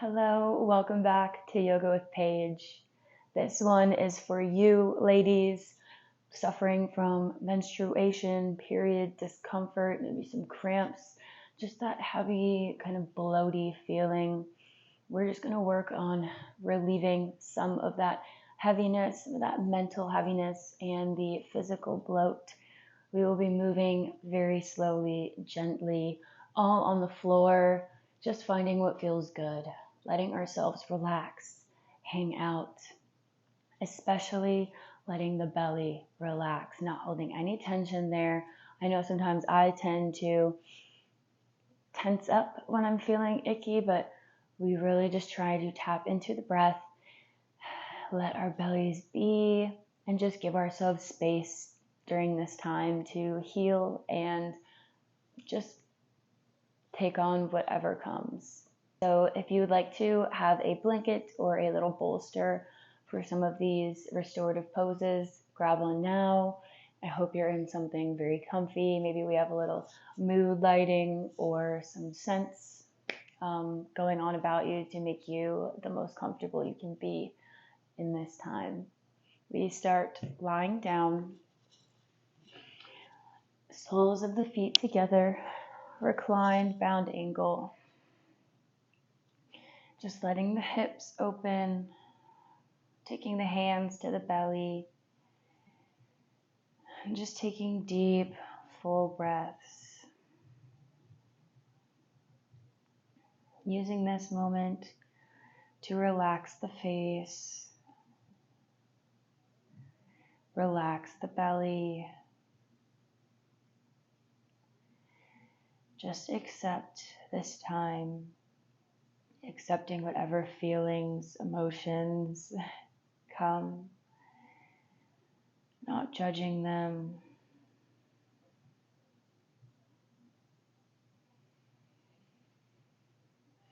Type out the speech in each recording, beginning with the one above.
Hello, welcome back to Yoga with Paige. This one is for you, ladies, suffering from menstruation, period discomfort, maybe some cramps, just that heavy, kind of bloaty feeling. We're just going to work on relieving some of that heaviness, some of that mental heaviness, and the physical bloat. We will be moving very slowly, gently, all on the floor, just finding what feels good, letting ourselves relax, hang out, especially letting the belly relax, not holding any tension there. I know sometimes I tend to tense up when I'm feeling icky, but we really just try to tap into the breath, let our bellies be, and just give ourselves space during this time to heal and just take on whatever comes. So if you would like to have a blanket or a little bolster for some of these restorative poses, grab one now. I hope you're in something very comfy. Maybe we have a little mood lighting or some scents going on about you to make you the most comfortable you can be in this time. We start lying down, soles of the feet together, reclined, bound angle. Just letting the hips open, taking the hands to the belly, and just taking deep, full breaths. Using this moment to relax the face, relax the belly. Just accept this time, accepting whatever feelings, emotions come, not judging them.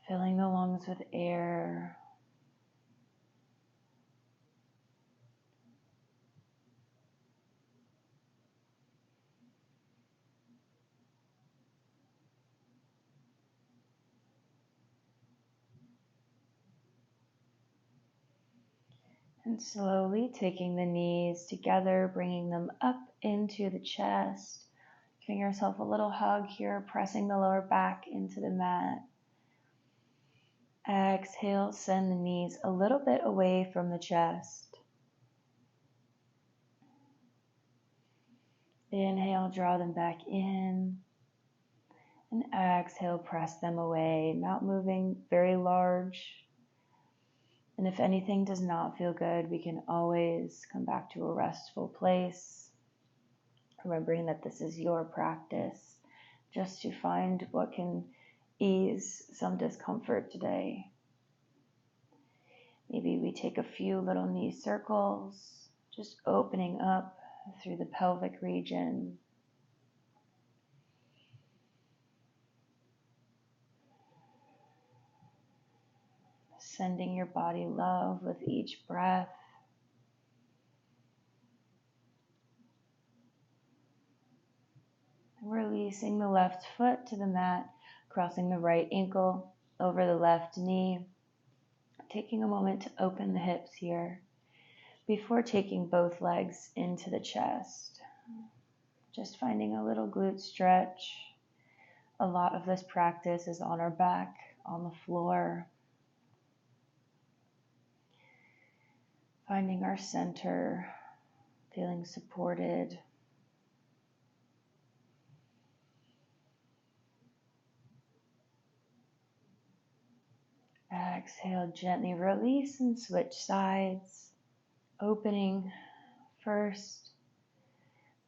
Filling the lungs with air. And slowly taking the knees together, bringing them up into the chest. Giving yourself a little hug here, pressing the lower back into the mat. Exhale, send the knees a little bit away from the chest. Inhale, draw them back in. And exhale, press them away, not moving very large. And if anything does not feel good, we can always come back to a restful place. Remembering that this is your practice, just to find what can ease some discomfort today. Maybe we take a few little knee circles, just opening up through the pelvic region. Sending your body love with each breath. Releasing the left foot to the mat, crossing the right ankle over the left knee. Taking a moment to open the hips here before taking both legs into the chest. Just finding a little glute stretch. A lot of this practice is on our back, on the floor. Finding our center, feeling supported. Exhale, gently release and switch sides. Opening first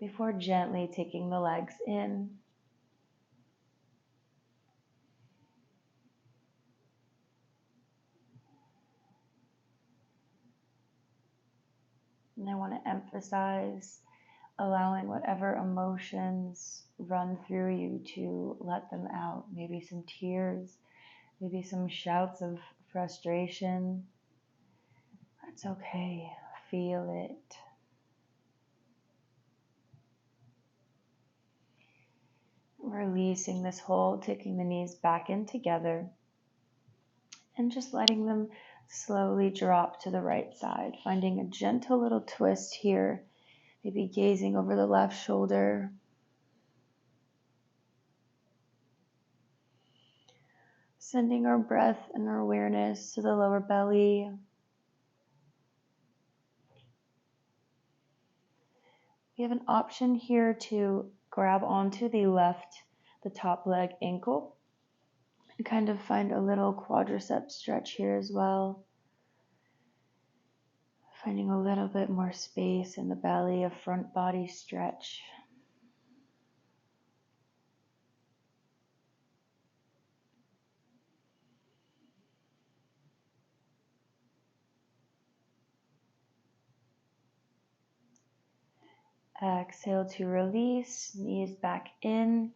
before gently taking the legs in. And I want to emphasize allowing whatever emotions run through you to let them out. Maybe some tears, maybe some shouts of frustration. That's okay. Feel it. Releasing this hold, taking the knees back in together. And just letting them slowly drop to the right side, finding a gentle little twist here, maybe gazing over the left shoulder. Sending our breath and our awareness to the lower belly. We have an option here to grab onto the top leg ankle, and kind of find a little quadricep stretch here as well. Finding a little bit more space in the belly, a front body stretch. Exhale to release, knees back in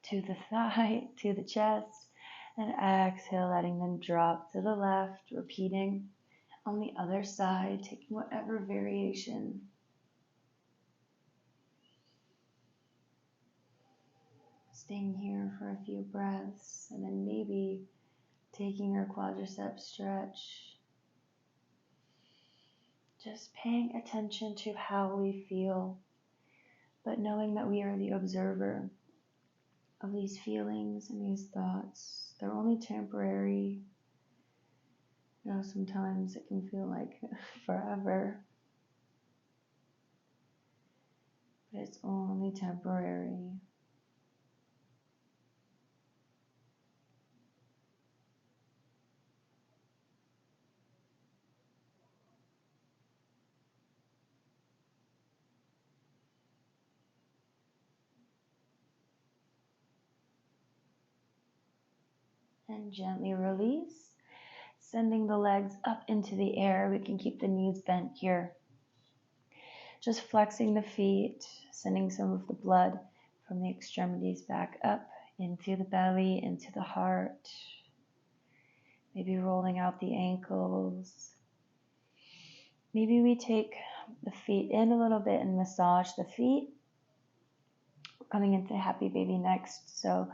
to the thigh, to the chest, and exhale, letting them drop to the left, repeating on the other side, taking whatever variation. Staying here for a few breaths, and then maybe taking our quadricep stretch. Just paying attention to how we feel, but knowing that we are the observer of these feelings and these thoughts. They're only temporary. You know, sometimes it can feel like forever, but it's only temporary. And gently release, sending the legs up into the air. We can keep the knees bent here. Just flexing the feet, sending some of the blood from the extremities back up into the belly, into the heart. Maybe rolling out the ankles. Maybe we take the feet in a little bit and massage the feet. Coming into happy baby next. So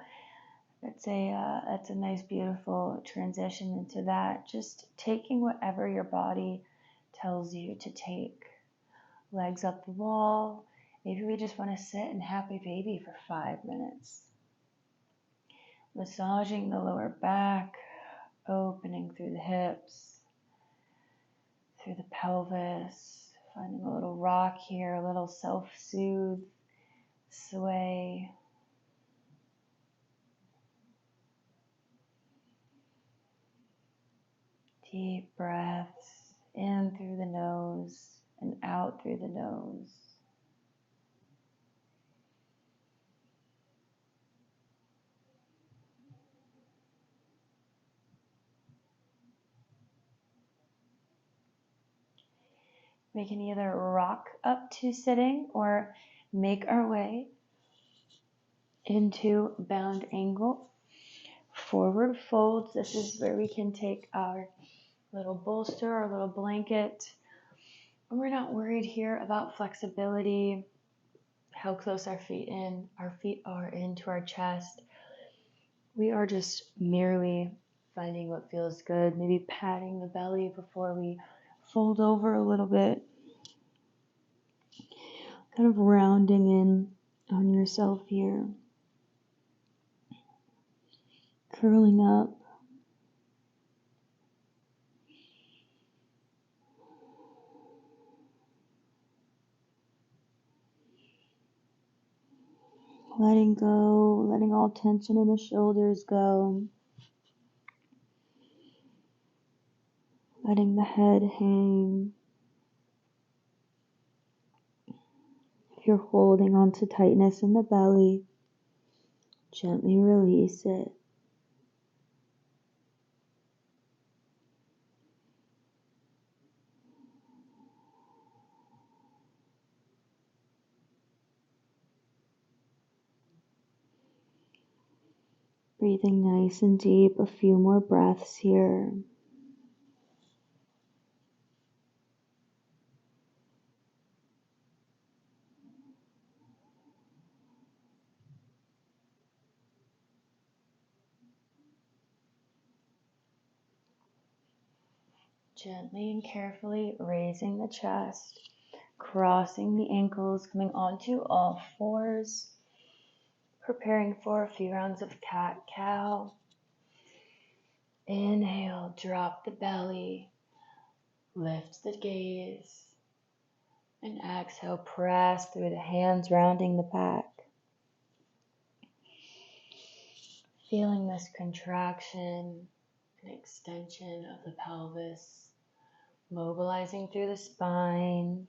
that's a nice, beautiful transition into that. Just taking whatever your body tells you to take. Legs up the wall. Maybe we just want to sit in happy baby for 5 minutes. Massaging the lower back, opening through the hips, through the pelvis, finding a little rock here, a little self-soothe, sway. Deep breaths in through the nose and out through the nose. We can either rock up to sitting or make our way into bound angle. Forward folds. This is where we can take our little bolster, our little blanket. We're not worried here about flexibility, how close our feet are into our chest. We are just merely finding what feels good, maybe patting the belly before we fold over a little bit. Kind of rounding in on yourself here. Curling up. Letting go, letting all tension in the shoulders go. Letting the head hang. If you're holding on to tightness in the belly, gently release it. Breathing nice and deep, a few more breaths here. Gently and carefully raising the chest, crossing the ankles, coming onto all fours, preparing for a few rounds of cat-cow. Inhale, drop the belly, lift the gaze, and exhale, press through the hands, rounding the back. Feeling this contraction and extension of the pelvis, mobilizing through the spine,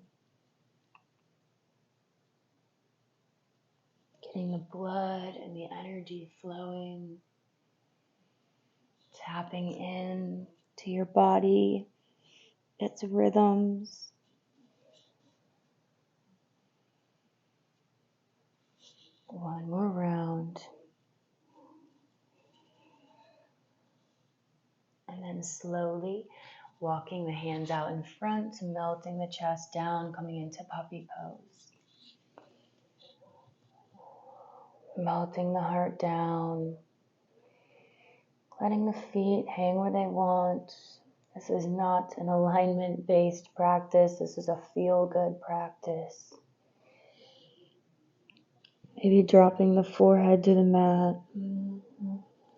getting the blood and the energy flowing, tapping in to your body, its rhythms. One more round. And then slowly walking the hands out in front, melting the chest down, coming into puppy pose. Melting the heart down, letting the feet hang where they want. This is not an alignment-based practice. This is a feel-good practice. Maybe dropping the forehead to the mat.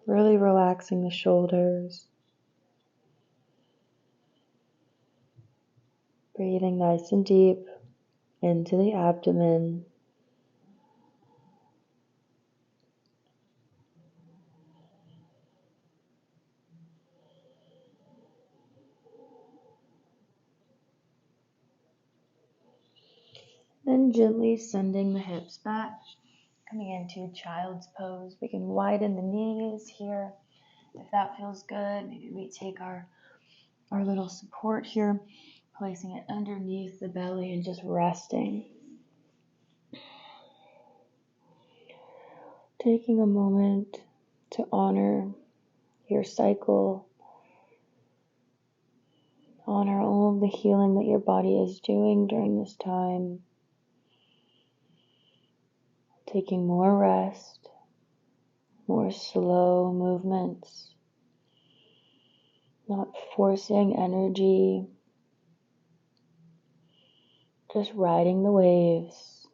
Really relaxing the shoulders. Breathing nice and deep into the abdomen. Then gently sending the hips back, coming into child's pose. We can widen the knees here if that feels good. Maybe we take our little support here, placing it underneath the belly and just resting. Taking a moment to honor your cycle, honor all of the healing that your body is doing during this time. Taking more rest, more slow movements, not forcing energy, just riding the waves.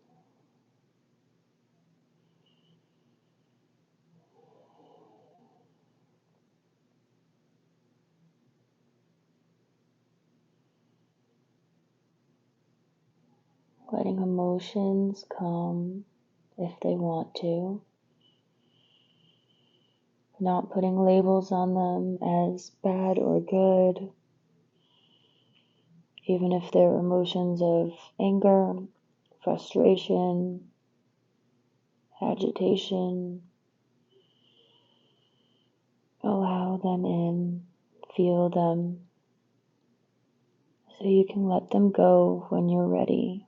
Letting emotions come if they want to. Not putting labels on them as bad or good. Even if they're emotions of anger, frustration, agitation. Allow them in, feel them, so you can let them go when you're ready.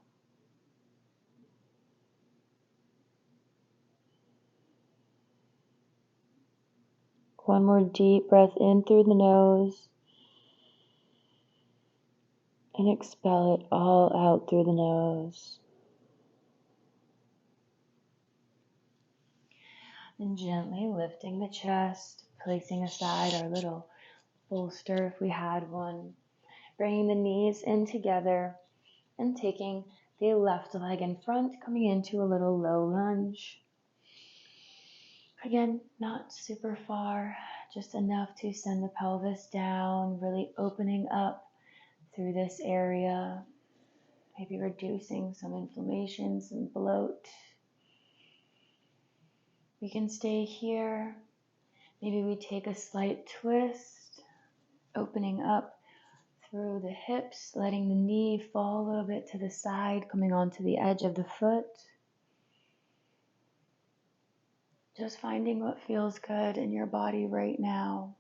One more deep breath in through the nose and expel it all out through the nose. And gently lifting the chest, placing aside our little bolster if we had one. Bringing the knees in together and taking the left leg in front, coming into a little low lunge. Again, not super far, just enough to send the pelvis down, really opening up through this area, maybe reducing some inflammation, some bloat. We can stay here. Maybe we take a slight twist, opening up through the hips, letting the knee fall a little bit to the side, coming onto the edge of the foot. Just finding what feels good in your body right now.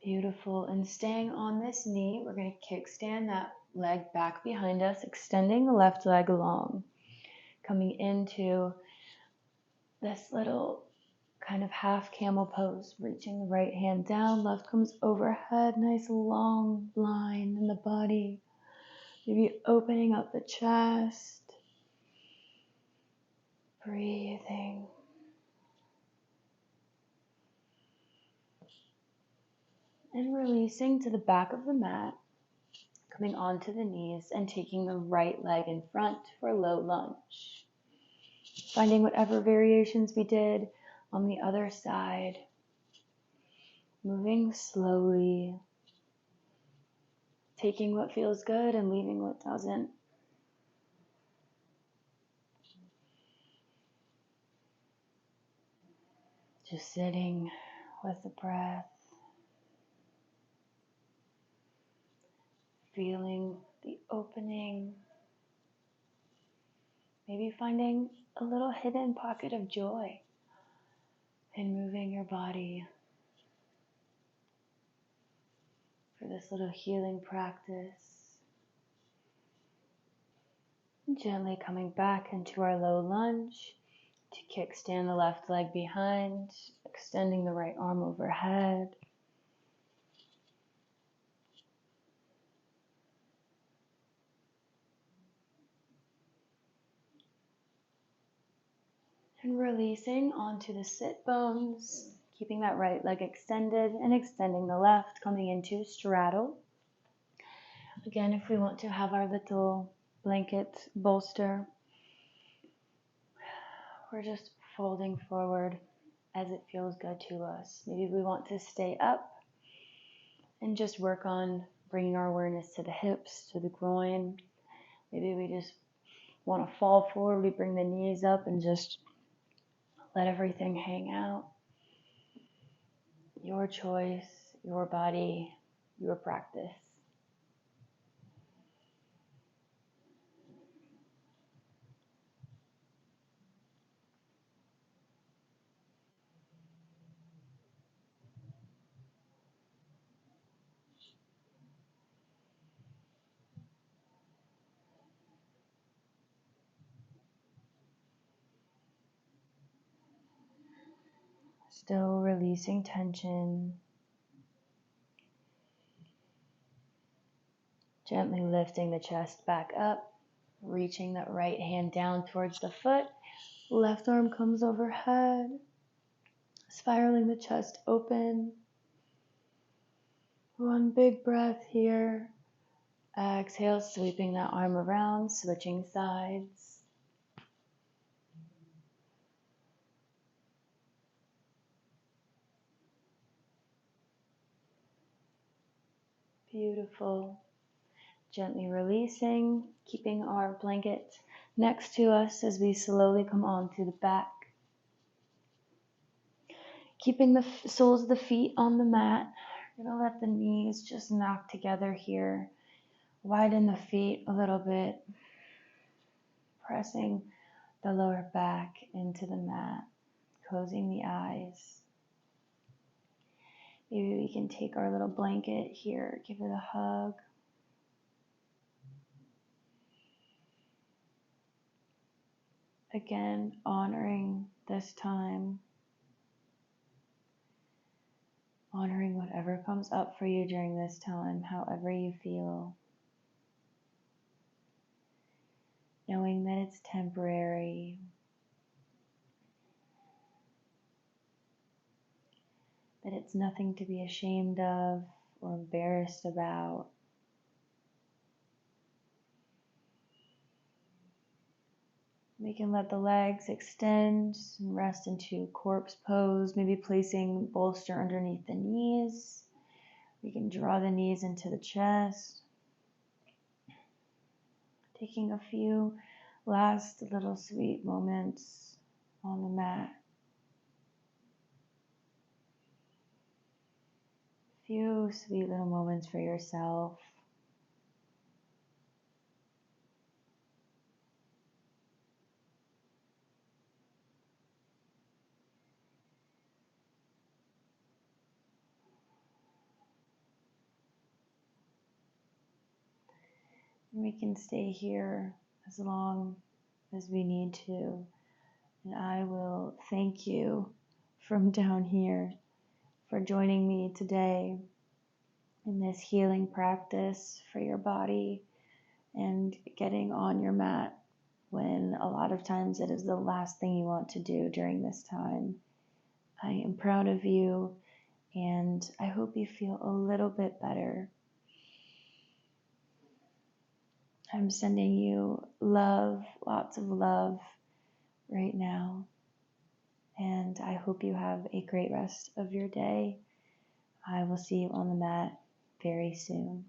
Beautiful. And staying on this knee, we're going to kickstand that leg back behind us, extending the left leg long, coming into this little kind of half camel pose, reaching the right hand down, left comes overhead, nice long line in the body. Maybe opening up the chest, Breathing. And releasing to the back of the mat, coming onto the knees and taking the right leg in front for low lunge. Finding whatever variations we did on the other side. Moving slowly. Taking what feels good and leaving what doesn't. Just sitting with the breath. Feeling the opening. Maybe finding a little hidden pocket of joy in moving your body for this little healing practice. And gently coming back into our low lunge to kickstand the left leg behind, extending the right arm overhead. And releasing onto the sit bones, keeping that right leg extended and extending the left, coming into straddle. Again, if we want to have our little blanket bolster, we're just folding forward as it feels good to us. Maybe we want to stay up and just work on bringing our awareness to the hips, to the groin. Maybe we just want to fall forward, we bring the knees up and just let everything hang out. Your choice, your body, your practice. Still releasing tension. Gently lifting the chest back up, reaching that right hand down towards the foot. Left arm comes overhead, spiraling the chest open. One big breath here. Exhale, sweeping that arm around, switching sides. Beautiful. Gently releasing, keeping our blanket next to us as we slowly come onto the back. Keeping the soles of the feet on the mat. We're going to let the knees just knock together here. Widen the feet a little bit. Pressing the lower back into the mat. Closing the eyes. Maybe we can take our little blanket here, give it a hug. Again, honoring this time. Honoring whatever comes up for you during this time, however you feel. Knowing that it's temporary. That it's nothing to be ashamed of or embarrassed about. We can let the legs extend and rest into corpse pose, maybe placing bolster underneath the knees. We can draw the knees into the chest. Taking a few last little sweet moments on the mat. Few sweet little moments for yourself. We can stay here as long as we need to. And I will thank you from down here for joining me today in this healing practice for your body and getting on your mat when a lot of times it is the last thing you want to do during this time. I am proud of you, and I hope you feel a little bit better. I'm sending you love, lots of love right now, and I hope you have a great rest of your day. I will see you on the mat very soon.